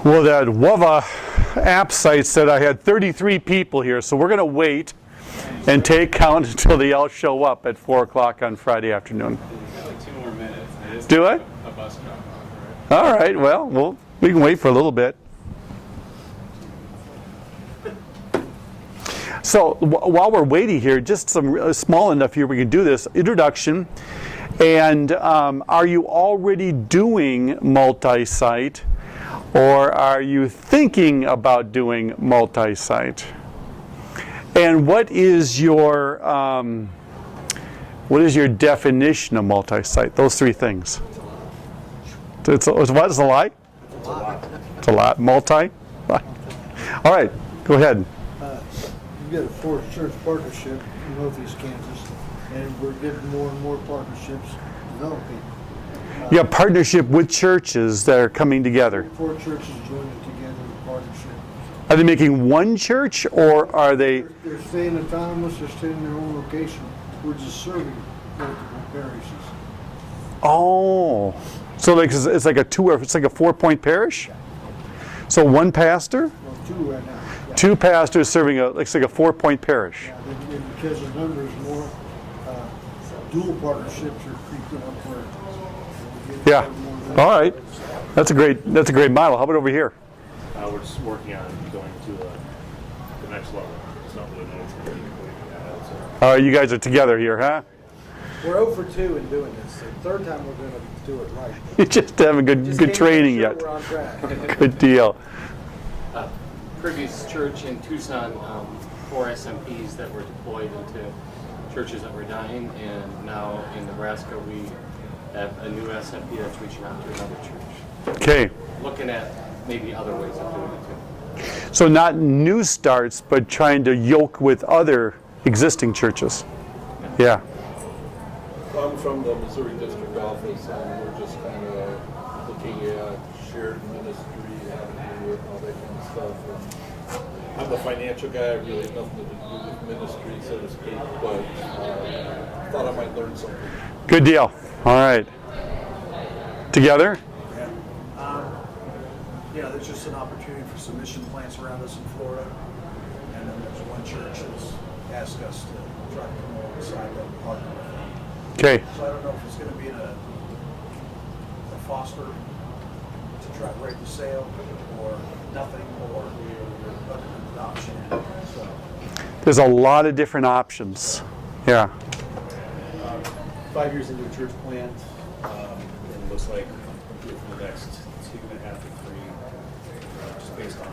Well, that WUVA app site said I had 33 people here, so we're going to wait and take count until they all show up at 4 o'clock on Friday afternoon. Like 2 more minutes. Do it? A bus drop off, right? All right, well, we can wait for a little bit. So while we're waiting here, just some small enough here we can do this introduction. And are you already doing multi-site, or are you thinking about doing multi-site? And what is your definition of multi-site? Those three things. It's what is a lie? It's a lot. It's a lot. Multi. All right, go ahead. We've got a fourth church partnership in Northeast Kansas, and we're getting more and more partnerships developing. You have partnership with churches that are coming together. 4 churches joining together in partnership. Are they making one church, or are they? They're staying autonomous. They're staying in their own location. We're just serving multiple parishes. Oh, so like it's like a 4-point parish. So one pastor, Well, 2 right now. Yeah. 2 pastors serving it's like a 4-point parish. Yeah, and because the numbers more, dual partnerships are creeping up where. Yeah. All right. That's a great model. How about over here? We're just working on going to the next level. It's not really known for anything. All right, you guys are together here, huh? We're 0 for 2 in doing this. The third time we're going to do it right. You just haven't good Just good came to make training sure yet. We're on track. Good deal. Previous church in Tucson, 4 SMPs that were deployed into churches that were dying, and now in Nebraska we have a new SMP that's reaching out to another church. Okay. Looking at maybe other ways of doing it too. So not new starts, but trying to yoke with other existing churches. Yeah. I'm from the Missouri District Office, and we're just kind of looking at shared ministry, avenue, and all that kind of stuff. And I'm the financial guy. I really have nothing to do with ministry, so to speak, but thought I might learn something. Good deal. All right. Together? There's just an opportunity for some mission plants around us in Florida. And then there's one church that's asked us to try to come alongside them and partner with them. Okay. So I don't know if it's going to be in a foster to try to break the sale, or nothing, or an adoption. So There's a lot of different options. Yeah. 5 years into a church plant, and it looks like for the next 2.5 to 3, just based on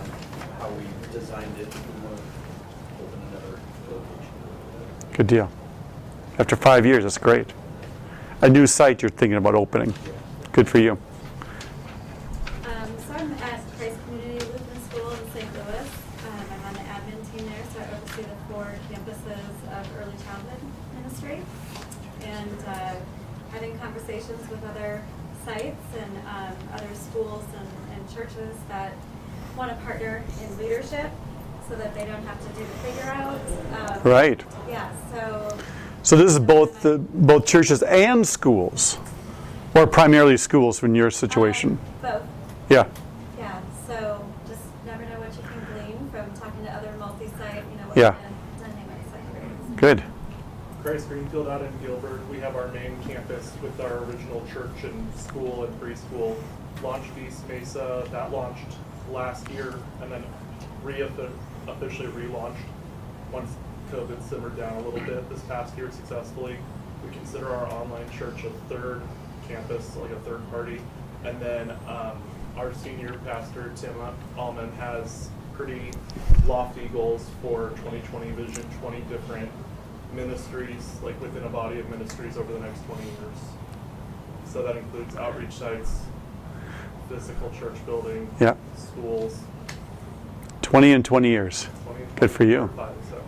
how we designed it, we want to open another location. Good deal. After 5 years, that's great. A new site you're thinking about opening. Good for you. So I'm at Christ Community Lutheran School in St. Louis. I'm on the admin team there, so I oversee the 4 campuses of early childhood ministry. And having conversations with other sites and other schools and churches that want to partner in leadership so that they don't have to do the figure out. Right. Yeah, so. So this is both churches and schools, or primarily schools in your situation? Both. Yeah. Yeah, so just never know what you can glean from talking to other multi-site, what Yeah. lending at second grades. Good. Christ Greenfield out in Gilbert, we have our main campus with our original church and school and preschool. Launched East Mesa, that launched last year, and then officially relaunched once COVID simmered down a little bit this past year successfully. We consider our online church a third campus, like a third party. And then our senior pastor, Tim Allman, has pretty lofty goals for 2020 vision, 20 different ministries, like within a body of ministries over the next 20 years. So that includes outreach sites, physical church building, Yeah. schools. 20 in 20 years. 20 Good for you. So.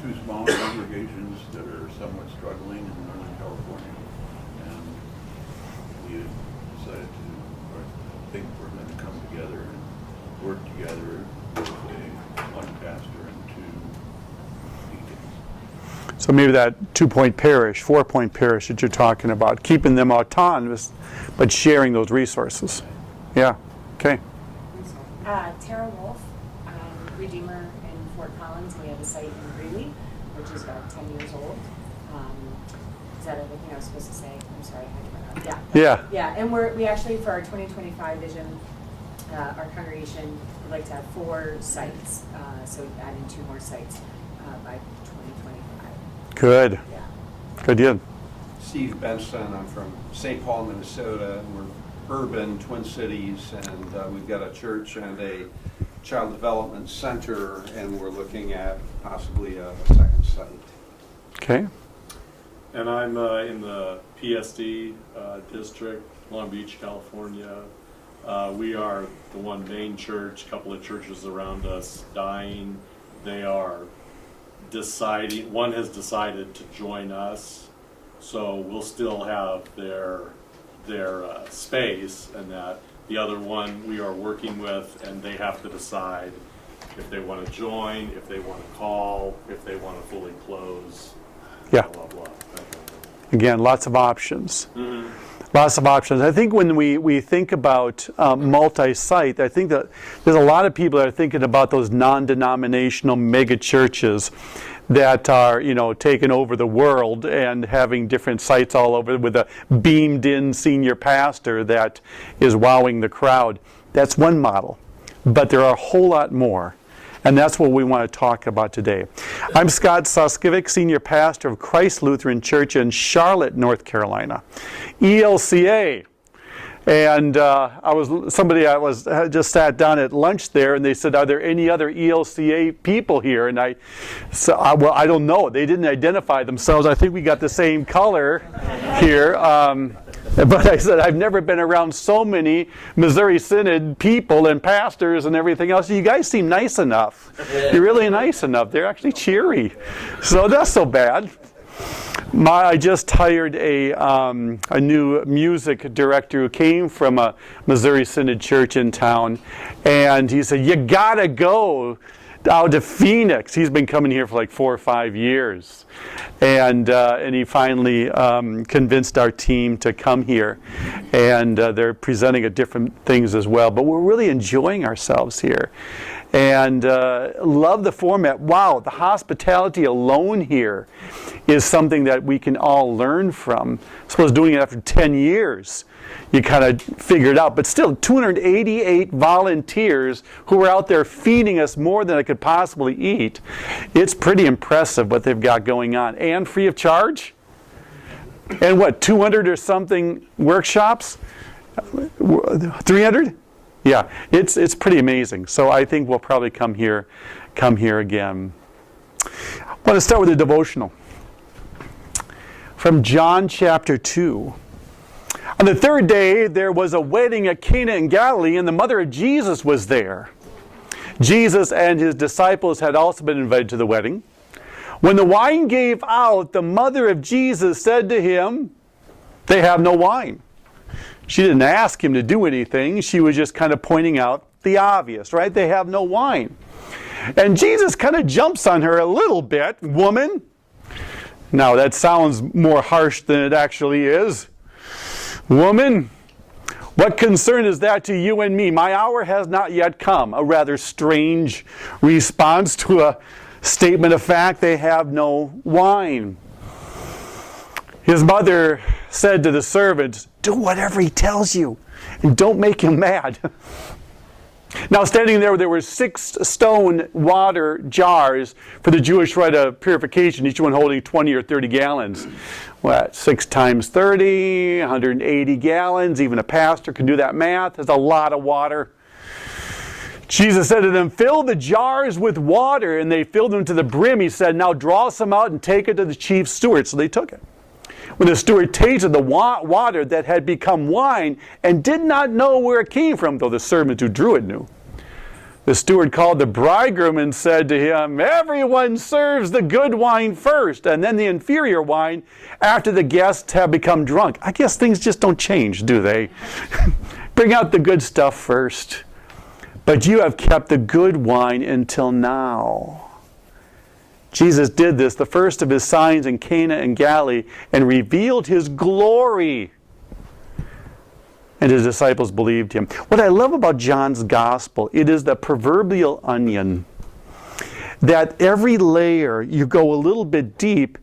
2 small congregations that are somewhat struggling in Northern California, and we decided to, or think we're going to come together and work together with one pastor and 2 deacons. So maybe that 2-point parish, 4-point parish that you're talking about, keeping them autonomous, but sharing those resources. Yeah. Okay. Tara Wolf, Redeemer in Fort Collins. We have a site in Greeley, which is about 10 years old. Is that everything I was supposed to say? I'm sorry, I had to run out. Yeah. Yeah. Yeah, and we actually, for our 2025 vision, our congregation would like to have 4 sites, so adding 2 more sites by 2025. Good. Yeah. Good deal. Steve Benson, I'm from St. Paul, Minnesota. We're urban, Twin Cities, and we've got a church and a child development center, and we're looking at possibly a second site. Okay. And I'm in the PSD district, Long Beach, California. We are the one main church, a couple of churches around us dying. They are deciding, one has decided to join us, so we'll still have their space, and that the other one we are working with, and they have to decide if they want to join, if they want to call, if they want to fully close. Yeah. Blah, blah, blah. Again, lots of options. Mm-hmm. Lots of options. I think when we think about multi-site, I think that there's a lot of people that are thinking about those non-denominational mega churches that are, taking over the world and having different sites all over with a beamed-in senior pastor that is wowing the crowd. That's one model, but there are a whole lot more. And that's what we want to talk about today. I'm Scott Suskovic, Senior Pastor of Christ Lutheran Church in Charlotte, North Carolina. ELCA. And I just sat down at lunch there, and they said, "Are there any other ELCA people here?" And I don't know. They didn't identify themselves. I think we got the same color here. But I said, I've never been around so many Missouri Synod people and pastors and everything else. You guys seem nice enough. You're really nice enough. They're actually cheery. So that's so bad. I just hired a new music director who came from a Missouri Synod church in town. And he said, "You gotta go out to Phoenix." He's been coming here for like 4 or 5 years. And he finally convinced our team to come here. And they're presenting at different things as well. But we're really enjoying ourselves here. And love the format. Wow, the hospitality alone here is something that we can all learn from. I suppose doing it after 10 years, you kind of figure it out. But still, 288 volunteers who were out there feeding us more than I could possibly eat. It's pretty impressive what they've got going on. And free of charge? And what, 200 or something workshops? 300? Yeah, it's pretty amazing. So I think we'll probably come here again. I want to start with a devotional from John chapter 2. On the 3rd day, there was a wedding at Cana in Galilee, and the mother of Jesus was there. Jesus and his disciples had also been invited to the wedding. When the wine gave out, the mother of Jesus said to him, "They have no wine." She didn't ask him to do anything. She was just kind of pointing out the obvious, right? They have no wine. And Jesus kind of jumps on her a little bit. "Woman." Now, that sounds more harsh than it actually is. "Woman, what concern is that to you and me? My hour has not yet come." A rather strange response to a statement of fact. They have no wine. His mother said to the servants, "Do whatever he tells you, and don't make him mad." Now, standing there were 6 stone water jars for the Jewish rite of purification, each one holding 20 or 30 gallons. What, 6 times 30, 180 gallons. Even a pastor can do that math. That's a lot of water. Jesus said to them, "Fill the jars with water," and they filled them to the brim. He said, "Now draw some out and take it to the chief steward." So they took it. When the steward tasted the water that had become wine and did not know where it came from, though the servant who drew it knew, the steward called the bridegroom and said to him, "Everyone serves the good wine first, and then the inferior wine after the guests have become drunk." I guess things just don't change, do they? Bring out the good stuff first. But you have kept the good wine until now. Jesus did this, the first of his signs in Cana and Galilee, and revealed his glory. And his disciples believed him. What I love about John's gospel, it is the proverbial onion. That every layer, you go a little bit deep,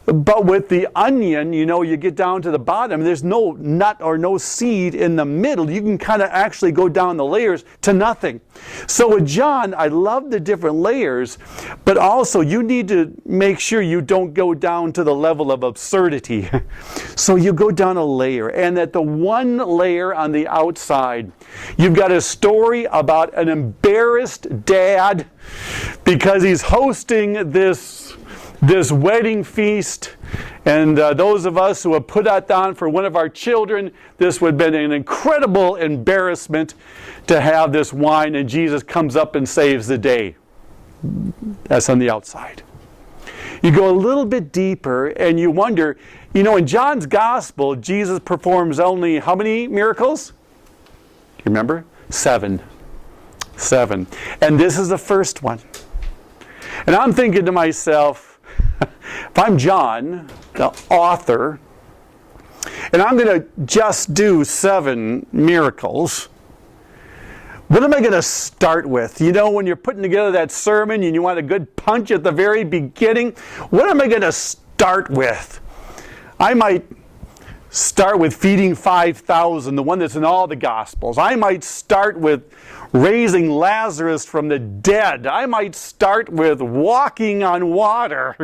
but with the onion, you know, you get down to the bottom, there's no nut or no seed in the middle. You can kind of actually go down the layers to nothing. So with John, I love the different layers, but also you need to make sure you don't go down to the level of absurdity. So you go down a layer, and at the one layer on the outside, you've got a story about an embarrassed dad because he's hosting this wedding feast, and those of us who have put that down for one of our children, this would have been an incredible embarrassment to have this wine, and Jesus comes up and saves the day. That's on the outside. You go a little bit deeper and you wonder, you know, in John's gospel, Jesus performs only how many miracles? You remember? 7. 7. And this is the first one. And I'm thinking to myself, if I'm John, the author, and I'm going to just do 7 miracles, what am I going to start with? You know, when you're putting together that sermon and you want a good punch at the very beginning, what am I going to start with? I might start with feeding 5,000, the one that's in all the Gospels. I might start with raising Lazarus from the dead. I might start with walking on water.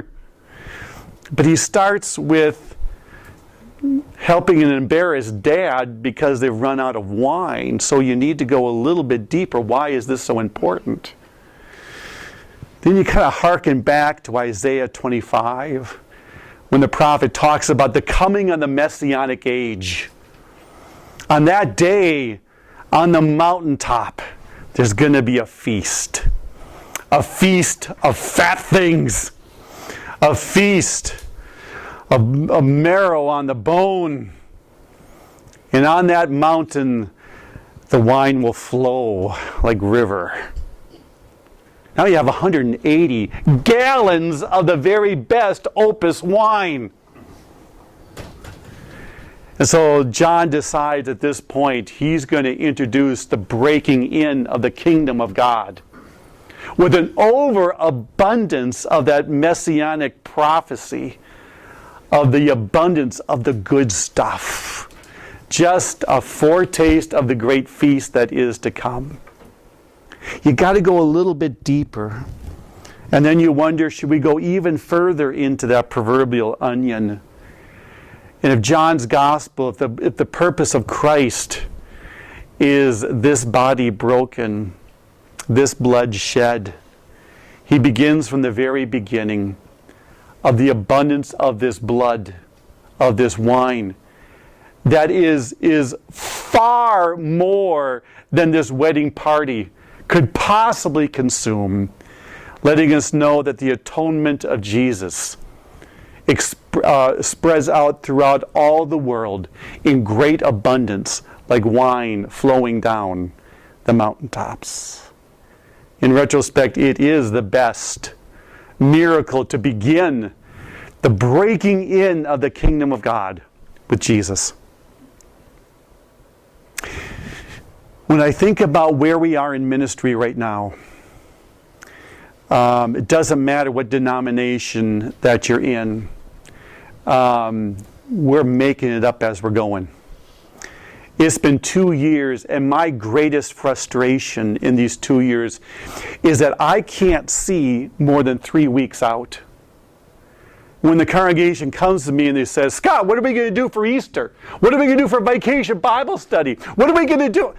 But he starts with helping an embarrassed dad because they've run out of wine. So you need to go a little bit deeper. Why is this so important? Then you kind of hearken back to Isaiah 25 when the prophet talks about the coming of the Messianic age. On that day, on the mountaintop, there's going to be a feast of fat things, a feast of marrow on the bone. And on that mountain, the wine will flow like river. Now you have 180 gallons of the very best Opus wine. And so John decides at this point he's going to introduce the breaking in of the kingdom of God with an overabundance of that messianic prophecy, of the abundance of the good stuff. Just a foretaste of the great feast that is to come. You got to go a little bit deeper. And then you wonder, should we go even further into that proverbial onion? And if John's gospel, if the purpose of Christ is this body broken, this blood shed, he begins from the very beginning of the abundance of this blood, of this wine, that is far more than this wedding party could possibly consume, letting us know that the atonement of Jesus spreads out throughout all the world in great abundance, like wine flowing down the mountaintops. In retrospect, it is the best miracle to begin the breaking in of the kingdom of God with Jesus. When I think about where we are in ministry right now, it doesn't matter what denomination that you're in. We're making it up as we're going. It's been 2 years, and my greatest frustration in these 2 years is that I can't see more than 3 weeks out. When the congregation comes to me and they say, Scott, what are we going to do for Easter? What are we going to do for Vacation Bible Study? What are we going to do?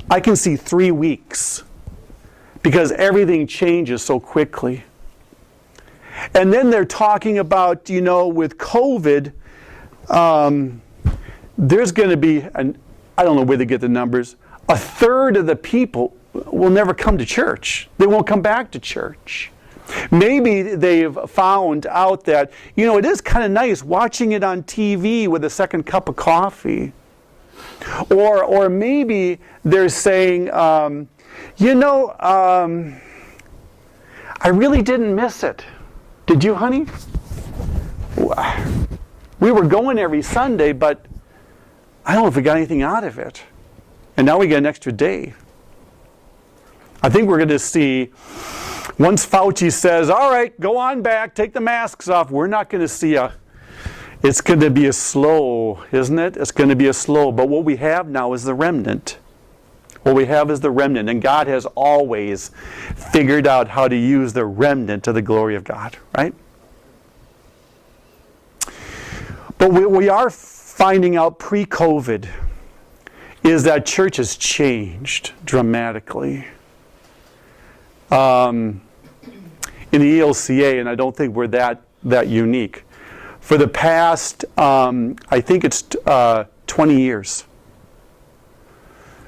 I can see 3 weeks because everything changes so quickly. And then they're talking about, you know, with COVID, there's going to be, I don't know where they get the numbers, 1/3 of the people will never come to church. They won't come back to church. Maybe they've found out that, you know, it is kind of nice watching it on TV with a second cup of coffee. Or maybe they're saying, you know, I really didn't miss it. Did you, honey? We were going every Sunday, but I don't know if we got anything out of it. And now we get an extra day. I think we're going to see, once Fauci says, all right, go on back, take the masks off, we're not going to see it's going to be a slow, isn't it? It's going to be a slow. But what we have now is the remnant. What we have is the remnant. And God has always figured out how to use the remnant to the glory of God, right? But what we are finding out pre-COVID is that church has changed dramatically. In the ELCA, and I don't think we're that unique, for the past, I think it's 20 years,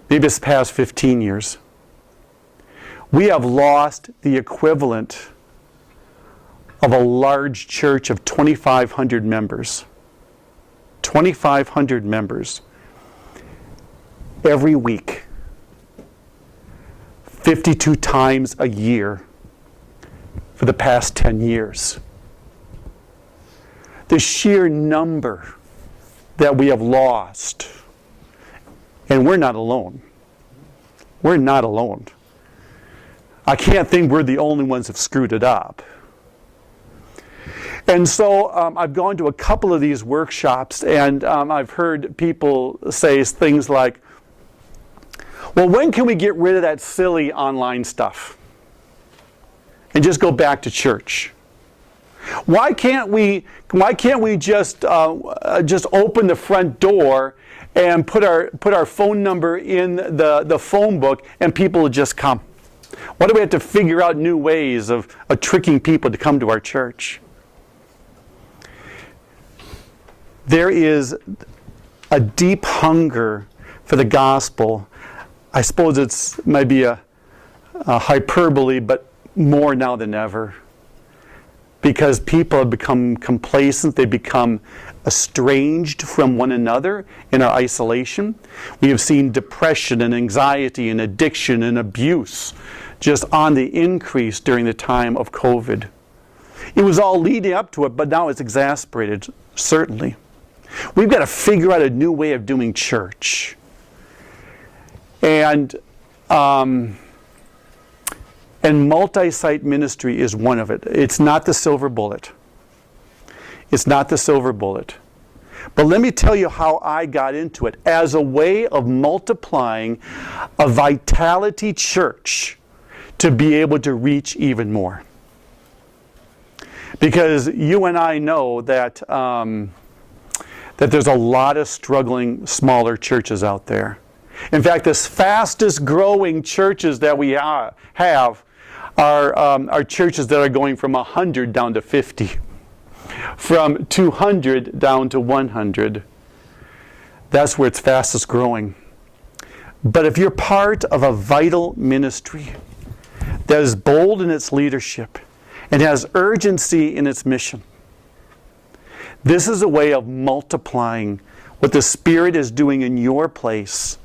maybe it's the past 15 years, we have lost the equivalent of a large church of 2,500 members. 2,500 members every week, 52 times a year for the past 10 years. The sheer number that we have lost, and we're not alone. We're not alone. I can't think we're the only ones who've screwed it up. And so I've gone to a couple of these workshops, and I've heard people say things like, well, when can we get rid of that silly online stuff and just go back to church? Why can't we just open the front door and put our phone number in the phone book and people will just come? Why do we have to figure out new ways of tricking people to come to our church? There is a deep hunger for the gospel. I suppose it's maybe a hyperbole, but more now than ever. Because people have become complacent, they become estranged from one another in our isolation. We have seen depression and anxiety and addiction and abuse just on the increase during the time of COVID. It was all leading up to it, but now it's exasperated, certainly. We've got to figure out a new way of doing church. And multi-site ministry is one of it. It's not the silver bullet. It's not the silver bullet. But let me tell you how I got into it. As a way of multiplying a vitality church to be able to reach even more. Because you and I know that that there's a lot of struggling smaller churches out there. In fact, the fastest growing churches that we have are churches that are going from 100 down to 50, from 200 down to 100. That's where it's fastest growing. But if you're part of a vital ministry that is bold in its leadership and has urgency in its mission, this is a way of multiplying what the Spirit is doing in your place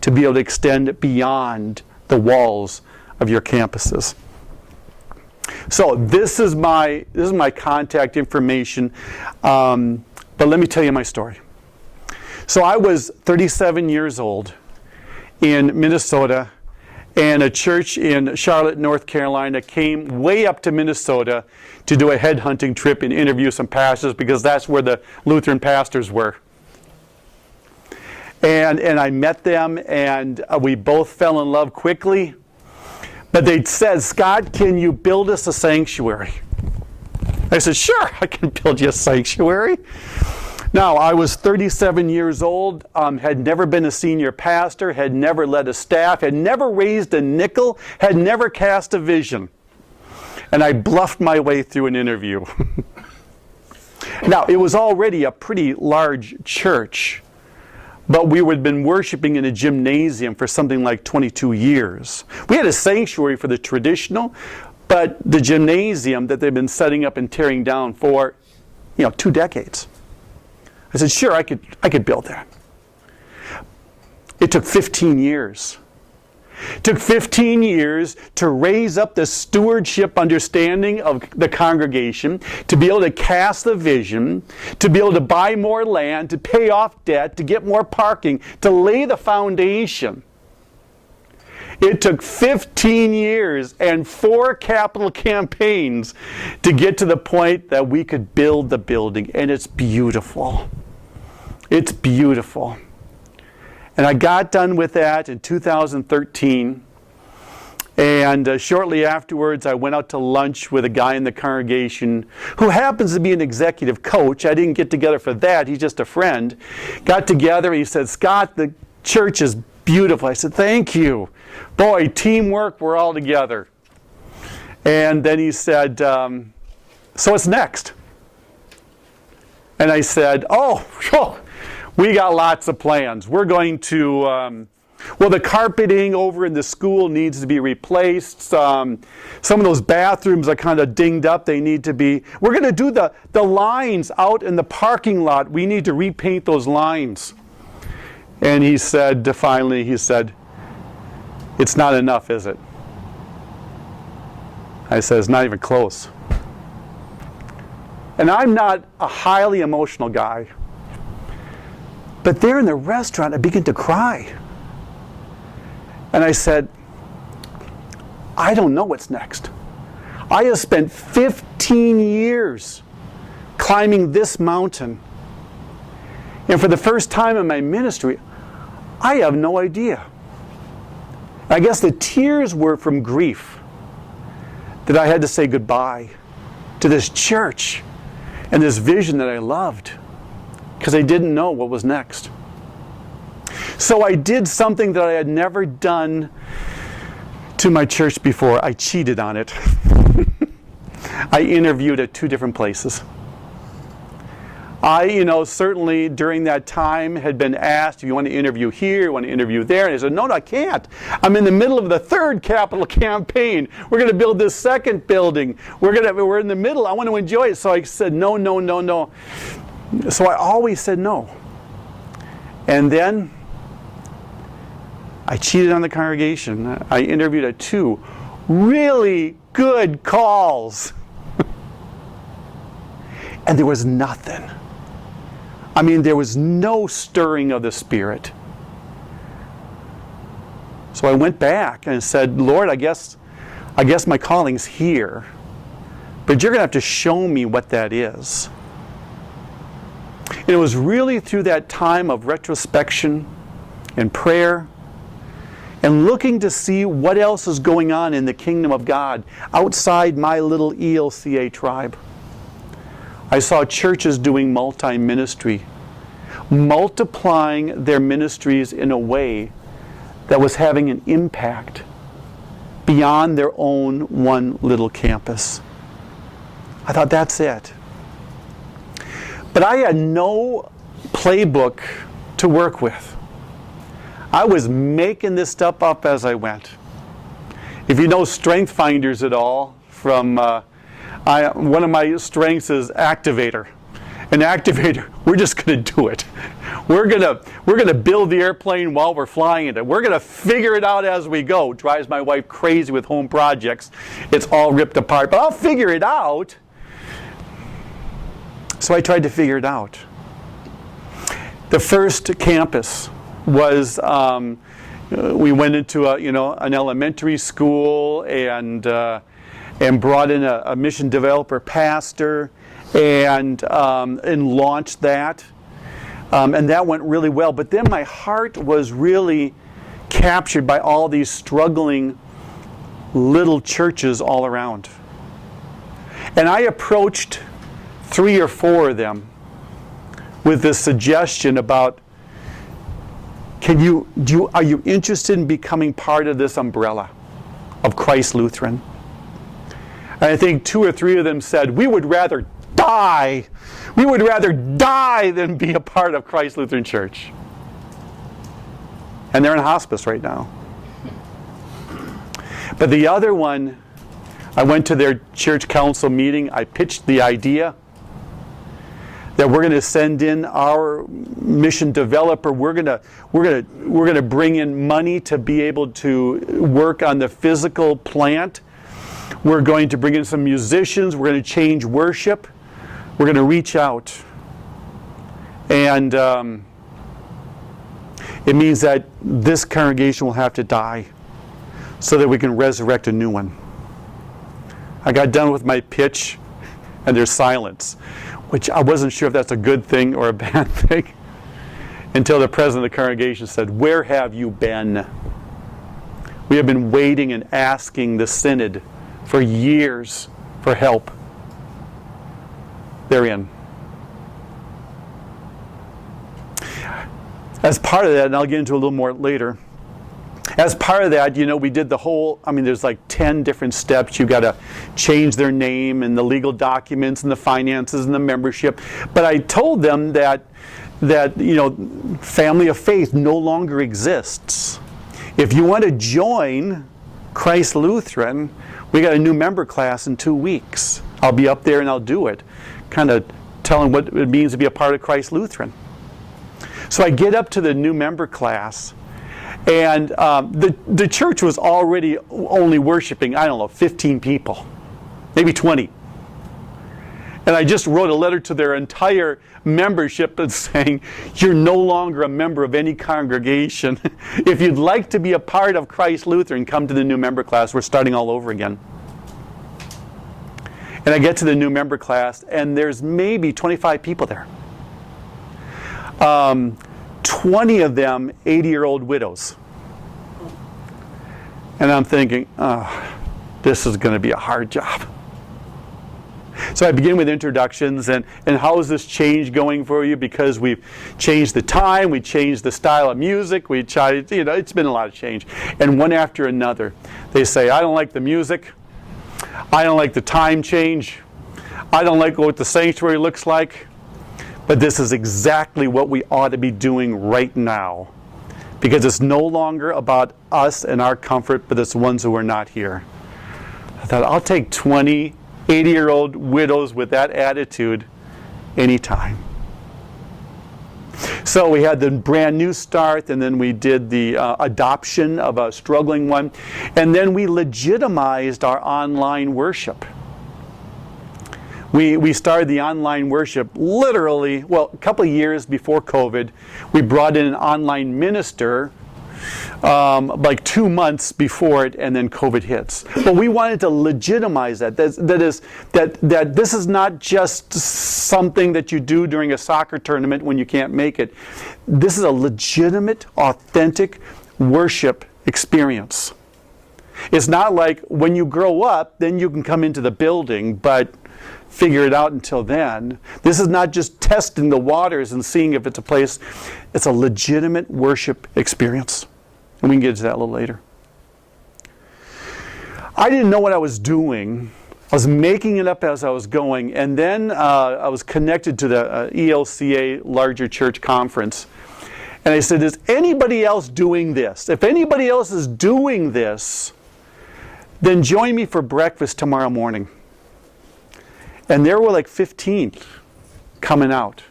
to be able to extend beyond the walls of your campuses. So this is my contact information, but let me tell you my story. So I was 37 years old in Minnesota, and a church in Charlotte, North Carolina came way up to Minnesota to do a headhunting trip and interview some pastors because that's where the Lutheran pastors were. And I met them, and we both fell in love quickly. But they said, Scott, can you build us a sanctuary? I said, sure, I can build you a sanctuary. Now, I was 37 years old, had never been a senior pastor, had never led a staff, had never raised a nickel, had never cast a vision. And I bluffed my way through an interview. Now, it was already a pretty large church, but we had been worshiping in a gymnasium for something like 22 years. We had a sanctuary for the traditional, but the gymnasium that they've been setting up and tearing down for, 2 decades. I said, sure, I could build that. It took 15 years. Took 15 years to raise up the stewardship understanding of the congregation, to be able to cast the vision, to be able to buy more land, to pay off debt, to get more parking, to lay the foundation. It took 15 years and 4 capital campaigns to get to the point that we could build the building. And it's beautiful. It's beautiful. And I got done with that in 2013. And shortly afterwards, I went out to lunch with a guy in the congregation who happens to be an executive coach. I didn't get together for that. He's just a friend. Got together. He said, Scott, the church is beautiful. I said, thank you. Boy, teamwork, we're all together. And then he said, so what's next? And I said, oh, we got lots of plans. We're going to, well, the carpeting over in the school needs to be replaced. Some of those bathrooms are kind of dinged up. They need to be, we're going to do the lines out in the parking lot. We need to repaint those lines. And he said, finally, he said, it's not enough, is it? I said, it's not even close. And I'm not a highly emotional guy. But there in the restaurant, I began to cry. And I said, I don't know what's next. I have spent 15 years climbing this mountain. And for the first time in my ministry, I have no idea. I guess the tears were from grief that I had to say goodbye to this church and this vision that I loved because I didn't know what was next. So I did something that I had never done to my church before. I cheated on it. I interviewed at 2 different places. I, certainly during that time had been asked, if you want to interview here, you want to interview there. And I said, no, I can't. I'm in the middle of the 3rd capital campaign. We're going to build this 2nd building. We're in the middle. I want to enjoy it. So I said, no. So I always said no. And then I cheated on the congregation. I interviewed at 2 really good calls. And there was nothing. I mean, there was no stirring of the Spirit. So I went back and said, Lord, I guess my calling's here. But you're going to have to show me what that is. And it was really through that time of retrospection and prayer and looking to see what else is going on in the kingdom of God outside my little ELCA tribe. I saw churches doing multi-ministry, multiplying their ministries in a way that was having an impact beyond their own one little campus. I thought, that's it. But I had no playbook to work with. I was making this stuff up as I went. If you know Strength Finders at all, from one of my strengths is activator. An activator, we're just going to do it. We're going to build the airplane while we're flying it. We're going to figure it out as we go. Drives my wife crazy with home projects. It's all ripped apart, but I'll figure it out. So I tried to figure it out. The first campus was, we went into an elementary school and brought in a mission developer pastor and launched that. And that went really well. But then my heart was really captured by all these struggling little churches all around. And I approached 3 or 4 of them with this suggestion about, are you interested in becoming part of this umbrella of Christ Lutheran? And I think 2 or 3 of them said, we would rather die. We would rather die than be a part of Christ Lutheran Church. And they're in hospice right now. But the other one, I went to their church council meeting. I pitched the idea. that we're going to send in our mission developer. We're going to bring in money to be able to work on the physical plant. We're going to bring in some musicians. We're going to change worship. We're going to reach out. And it means that this congregation will have to die so that we can resurrect a new one. I got done with my pitch, and there's silence, which I wasn't sure if that's a good thing or a bad thing until the president of the congregation said, "Where have you been? We have been waiting and asking the synod for years for help." They're in. As part of that, and I'll get into a little more later, as part of that, we did the whole, there's like 10 different steps. You've got to change their name and the legal documents and the finances and the membership. But I told them that family of faith no longer exists. If you want to join Christ Lutheran, we got a new member class in 2 weeks. I'll be up there and I'll do it. Kind of telling what it means to be a part of Christ Lutheran. So I get up to the new member class, and the church was already only worshiping, 15 people, maybe 20. And I just wrote a letter to their entire membership that's saying, "You're no longer a member of any congregation. If you'd like to be a part of Christ Lutheran, come to the new member class. We're starting all over again." And I get to the new member class, and there's maybe 25 people there. 20 of them 80-year-old widows. And I'm thinking, this is going to be a hard job. So I begin with introductions, and how is this change going for you? Because we've changed the time, we changed the style of music, it's been a lot of change. And one after another, they say, "I don't like the music, I don't like the time change, I don't like what the sanctuary looks like, but this is exactly what we ought to be doing right now. Because it's no longer about us and our comfort, but it's the ones who are not here." I thought, I'll take 20 80-year-old widows with that attitude anytime. So we had the brand new start, and then we did the adoption of a struggling one, and then we legitimized our online worship. We started the online worship literally, a couple of years before COVID. We brought in an online minister like 2 months before it, and then COVID hits. But we wanted to legitimize that. That this is not just something that you do during a soccer tournament when you can't make it. This is a legitimate, authentic worship experience. It's not like when you grow up, then you can come into the building, but figure it out until then. This is not just testing the waters and seeing if it's a place. It's a legitimate worship experience. And we can get into that a little later. I didn't know what I was doing. I was making it up as I was going. And then I was connected to the ELCA Larger Church Conference. And I said, "Is anybody else doing this? If anybody else is doing this, then join me for breakfast tomorrow morning." And there were like 15 coming out.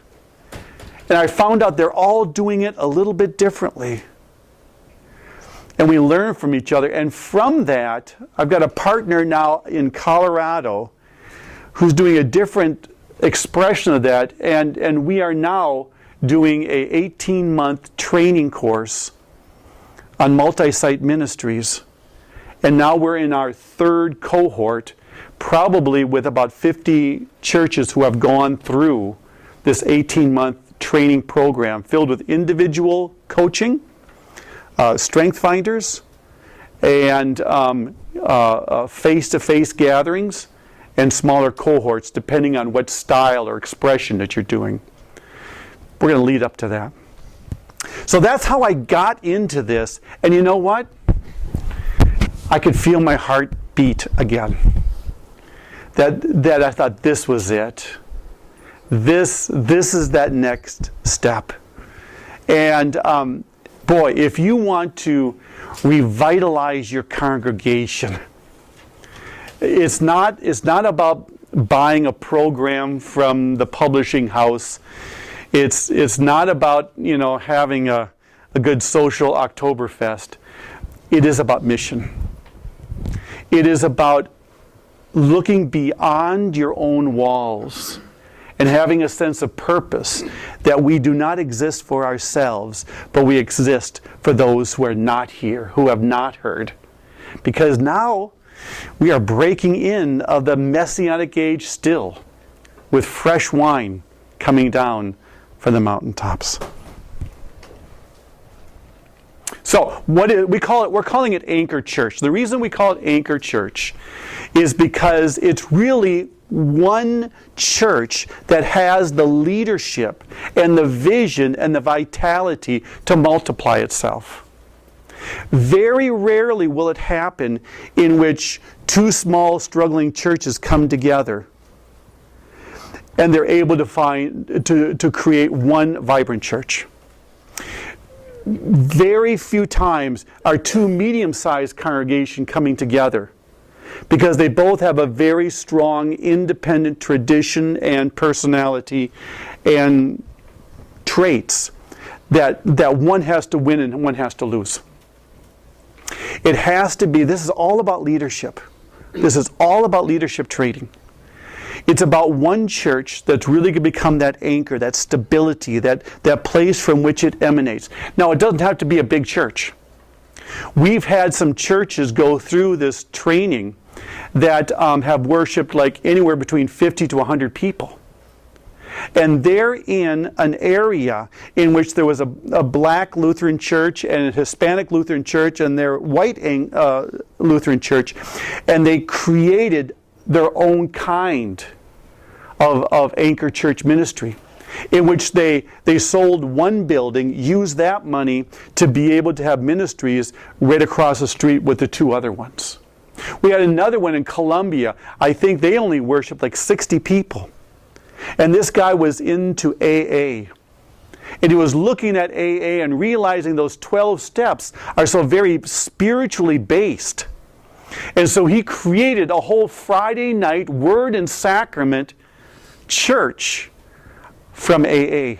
And I found out they're all doing it a little bit differently. And we learn from each other. And from that, I've got a partner now in Colorado who's doing a different expression of that. And we are now doing a 18-month training course on multi-site ministries. And now we're in our 3rd cohort, probably with about 50 churches who have gone through this 18-month training program filled with individual coaching, strength finders, and face-to-face gatherings, and smaller cohorts depending on what style or expression that you're doing. We're going to lead up to that. So that's how I got into this. And you know what? I could feel my heart beat again. That I thought this was it. This is that next step. And boy, if you want to revitalize your congregation, it's not about buying a program from the publishing house. It's not about, having a good social Oktoberfest. It is about mission. It is about looking beyond your own walls and having a sense of purpose that we do not exist for ourselves, but we exist for those who are not here, who have not heard. Because now we are breaking in of the Messianic age still, with fresh wine coming down from the mountaintops. So we're calling it Anchor Church. The reason we call it Anchor Church is because it's really one church that has the leadership and the vision and the vitality to multiply itself. Very rarely will it happen in which two small struggling churches come together and they're able to create one vibrant church. Very few times are two medium-sized congregations coming together, because they both have a very strong independent tradition and personality and traits that one has to win and one has to lose. It has to be, this is all about leadership. This is all about leadership training. It's about one church that's really going to become that anchor, that stability, that place from which it emanates. Now, it doesn't have to be a big church. We've had some churches go through this training that have worshiped like anywhere between 50 to 100 people. And they're in an area in which there was a black Lutheran church and a Hispanic Lutheran church and their white Lutheran church. And they created their own kind of Anchor Church ministry, in which they sold one building, used that money to be able to have ministries right across the street with the two other ones. We had another one in Colombia. I think they only worshiped like 60 people. And this guy was into AA. And he was looking at AA and realizing those 12 steps are so very spiritually based. And so he created a whole Friday night Word and Sacrament church from AA.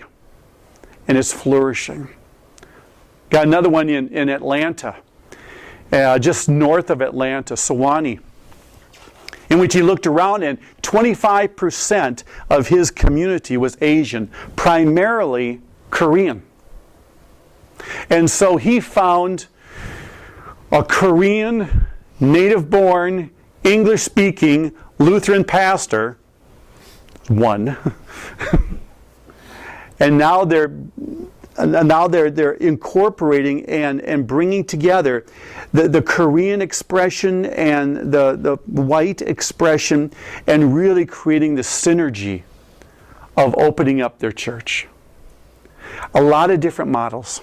And it's flourishing. Got another one in Atlanta, just north of Atlanta, Sewanee, in which he looked around and 25% of his community was Asian, primarily Korean. And so he found a Korean, native-born, English-speaking Lutheran pastor, one, and now they're incorporating and bringing together the Korean expression and the white expression, and really creating the synergy of opening up their church. A lot of different models.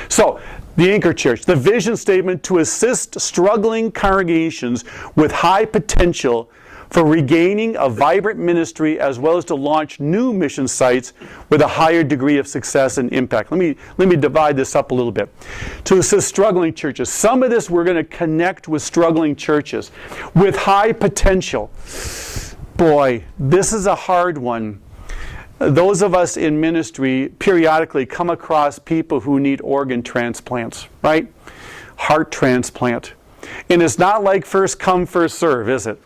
So, the Anchor Church, the vision statement: to assist struggling congregations with high potential for regaining a vibrant ministry, as well as to launch new mission sites with a higher degree of success and impact. Let me divide this up a little bit. To assist struggling churches. Some of this we're going to connect with struggling churches with high potential. Boy, this is a hard one. Those of us in ministry periodically come across people who need organ transplants, right? Heart transplant. And it's not like first come, first serve, is it?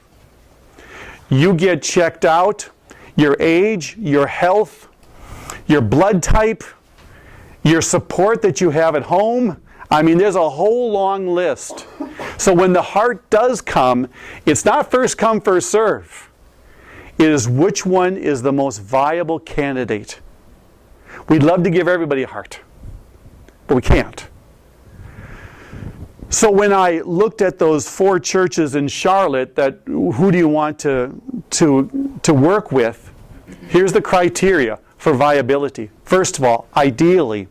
You get checked out, your age, your health, your blood type, your support that you have at home. I mean, there's a whole long list. So when the heart does come, it's not first come, first serve. It is which one is the most viable candidate. We'd love to give everybody a heart, but we can't. So when I looked at those 4 churches in Charlotte, that who do you want to work with? Here's the criteria for viability. First of all, ideally,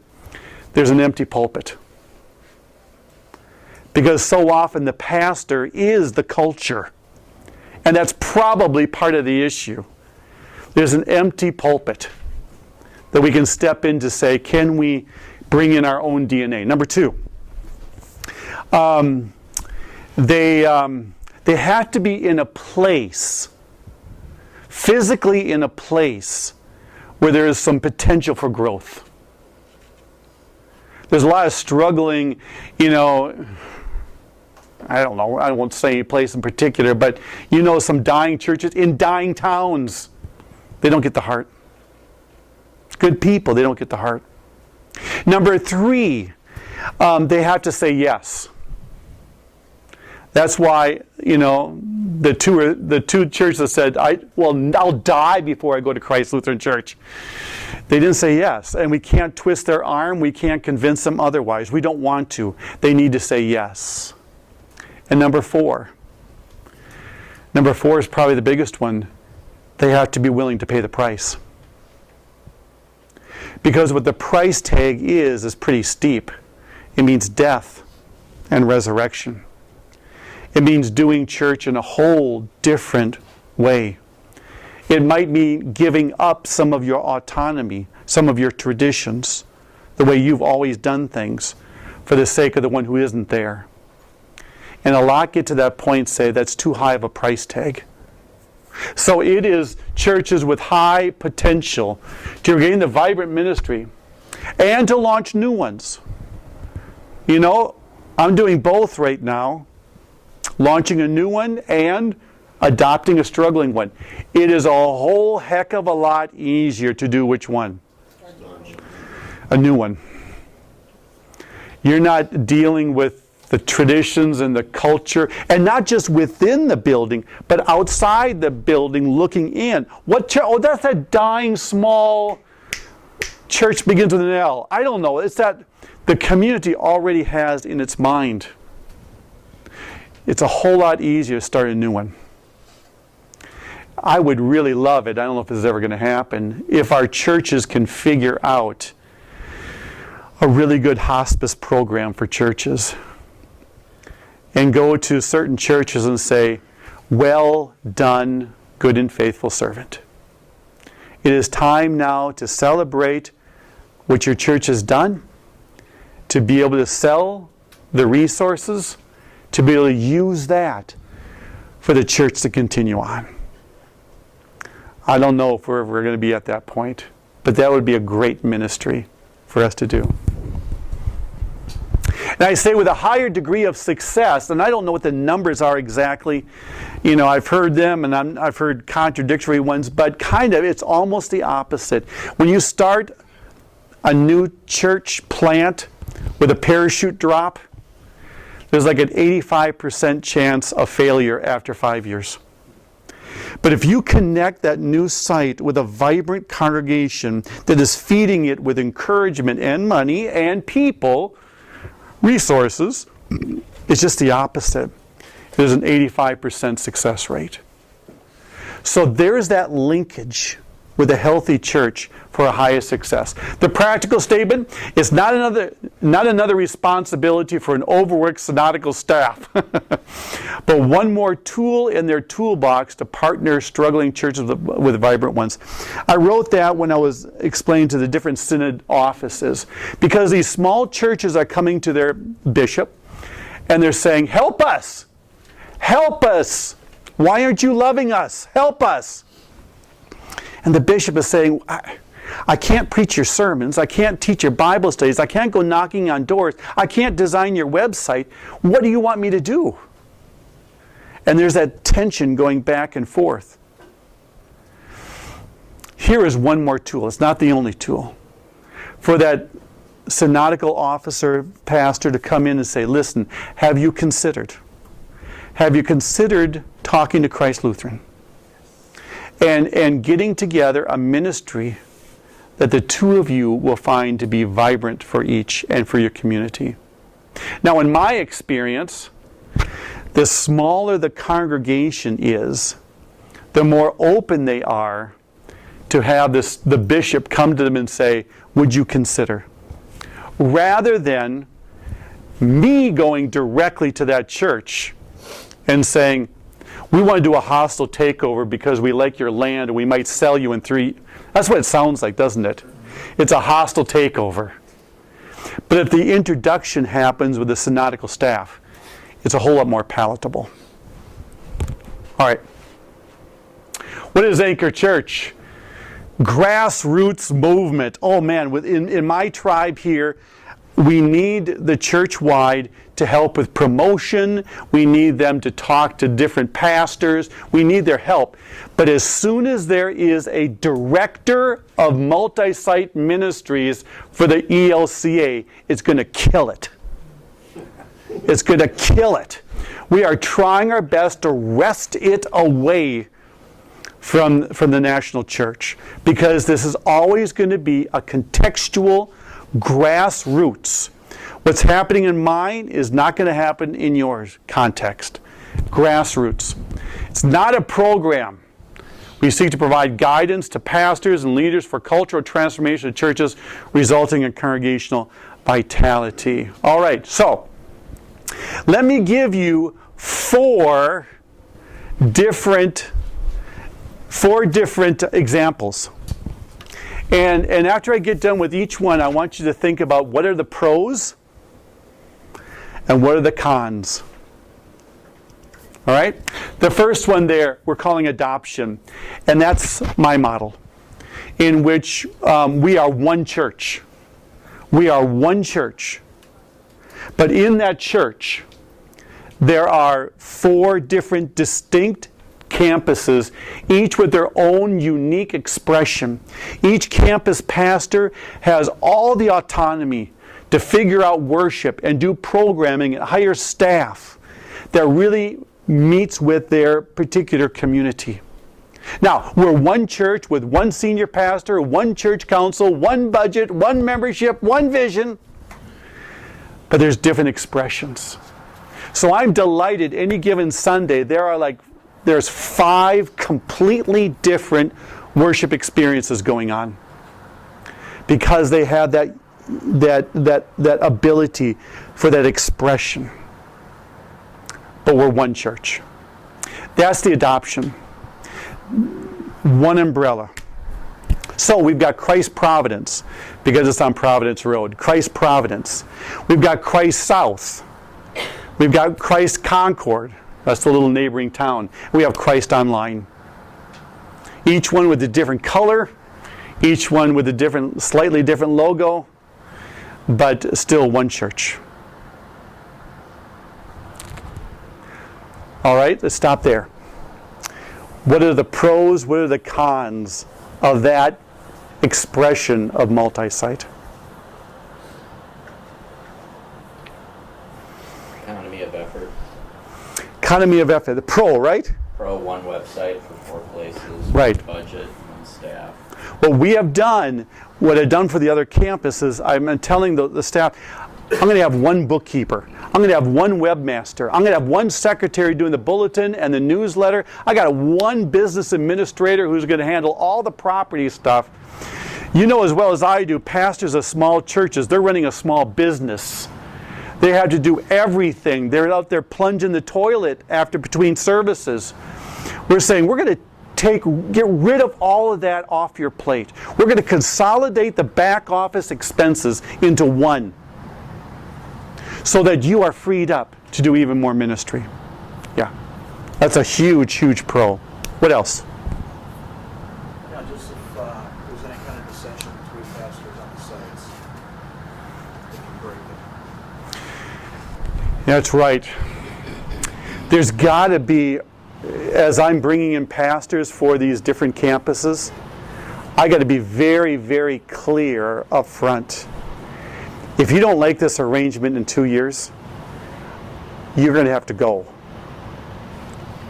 there's an empty pulpit. Because so often the pastor is the culture. And that's probably part of the issue. There's an empty pulpit that we can step in to say, can we bring in our own DNA? Number 2. They have to be in a place physically in a place where there is some potential for growth. There's a lot of struggling, I don't know, I won't say any place in particular, but some dying churches in dying towns. They don't get the heart. Good people, they don't get the heart. Number 3, they have to say yes. That's why, the two churches that said, I'll die before I go to Christ Lutheran Church. They didn't say yes. And we can't twist their arm. We can't convince them otherwise. We don't want to. They need to say yes. And number 4. Number 4 is probably the biggest one. They have to be willing to pay the price. Because what the price tag is pretty steep. It means death and resurrection. It means doing church in a whole different way. It might mean giving up some of your autonomy, some of your traditions, the way you've always done things, for the sake of the one who isn't there. And a lot get to that point and say that's too high of a price tag. So it is churches with high potential to gain the vibrant ministry and to launch new ones. I'm doing both right now. Launching a new one and adopting a struggling one. It is a whole heck of a lot easier to do which one? A new one. You're not dealing with the traditions and the culture, and not just within the building, but outside the building looking in. That's that dying small church begins with an L. I don't know. It's that the community already has in its mind. It's a whole lot easier to start a new one. I would really love it, I don't know if this is ever going to happen, if our churches can figure out a really good hospice program for churches and go to certain churches and say, well done, good and faithful servant. It is time now to celebrate what your church has done, to be able to sell the resources, to be able to use that for the church to continue on. I don't know if we're ever going to be at that point, but that would be a great ministry for us to do. And I say with a higher degree of success, and I don't know what the numbers are exactly. I've heard them and I've heard contradictory ones, but kind of it's almost the opposite. When you start a new church plant with a parachute drop, there's like an 85% chance of failure after 5 years. But if you connect that new site with a vibrant congregation that is feeding it with encouragement and money and people, resources, it's just the opposite. There's an 85% success rate. So there's that linkage with a healthy church for a higher success. The practical statement is not another responsibility for an overworked synodical staff, but one more tool in their toolbox to partner struggling churches with vibrant ones. I wrote that when I was explaining to the different synod offices, because these small churches are coming to their bishop and they're saying, help us! Help us! Why aren't you loving us? Help us! And the bishop is saying, I can't preach your sermons. I can't teach your Bible studies. I can't go knocking on doors. I can't design your website. What do you want me to do? And there's that tension going back and forth. Here is one more tool. It's not the only tool. For that synodical officer, pastor to come in and say, listen, have you considered talking to Christ Lutheran? And getting together a ministry that the two of you will find to be vibrant for each and for your community. Now, in my experience, the smaller the congregation is, the more open they are to have the bishop come to them and say, would you consider? Rather than me going directly to that church and saying, we want to do a hostile takeover because we like your land and we might sell you in 3... That's what it sounds like, doesn't it? It's a hostile takeover. But if the introduction happens with the synodical staff, it's a whole lot more palatable. All right. What is Anchor Church? Grassroots movement. Oh man, in my tribe here, we need the church-wide to help with promotion. We need them to talk to different pastors. We need their help. But as soon as there is a director of multi-site ministries for the ELCA, it's going to kill it. It's going to kill it. We are trying our best to wrest it away from the national church, because this is always going to be a contextual grassroots. What's happening in mine is not going to happen in yours context. Grassroots. It's not a program. We seek to provide guidance to pastors and leaders for cultural transformation of churches, resulting in congregational vitality. All right, so let me give you four different examples. And after I get done with each one, I want you to think about what are the pros and what are the cons. All right? The first one there, we're calling adoption. And that's my model, in which we are one church. We are one church. But in that church, there are 4 different distinct campuses, each with their own unique expression. Each campus pastor has all the autonomy to figure out worship and do programming and hire staff that really meets with their particular community. Now, we're one church with one senior pastor, one church council, one budget, one membership, one vision, but there's different expressions. So I'm delighted any given Sunday there's 5 completely different worship experiences going on, because they have that ability for that expression. But we're one church. That's the adoption. One umbrella. So we've got Christ Providence, because it's on Providence Road. Christ Providence. We've got Christ South. We've got Christ Concord. That's the little neighboring town. We have Christ Online. Each one with a different color, each one with a slightly different logo, but still one church. All right, let's stop there. What are the pros, what are the cons of that expression of multi-site? Economy of effort. Economy of effort. The pro, right? Pro, one website for 4 places. Right. One budget, one staff. What we have done, what I've done for the other campuses, I'm telling the staff, I'm going to have one bookkeeper. I'm going to have one webmaster. I'm going to have one secretary doing the bulletin and the newsletter. I got one business administrator who's going to handle all the property stuff. You know as well as I do, pastors of small churches, they're running a small business. They have to do everything. They're out there plunging the toilet between services. We're saying we're going to get rid of all of that off your plate. We're going to consolidate the back office expenses into one, so that you are freed up to do even more ministry. Yeah, that's a huge, huge pro. What else? Yeah, just if there's any kind of dissension between pastors on the sites, they can break it. That's right. There's got to be, as I'm bringing in pastors for these different campuses, I got to be very, very clear up front. If you don't like this arrangement in 2 years, you're going to have to go.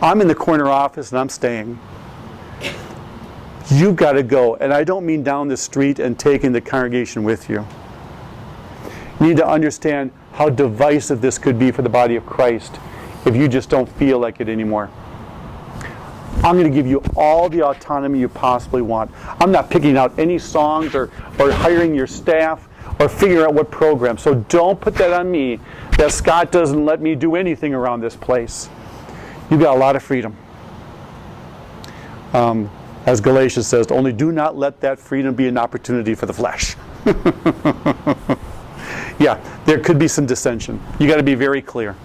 I'm in the corner office and I'm staying. You've got to go. And I don't mean down the street and taking the congregation with you. You need to understand how divisive this could be for the body of Christ if you just don't feel like it anymore. I'm going to give you all the autonomy you possibly want. I'm not picking out any songs or hiring your staff or figuring out what program. So don't put that on me that Scott doesn't let me do anything around this place. You've got a lot of freedom. As Galatians says, only do not let that freedom be an opportunity for the flesh. Yeah, there could be some dissension. You got to be very clear.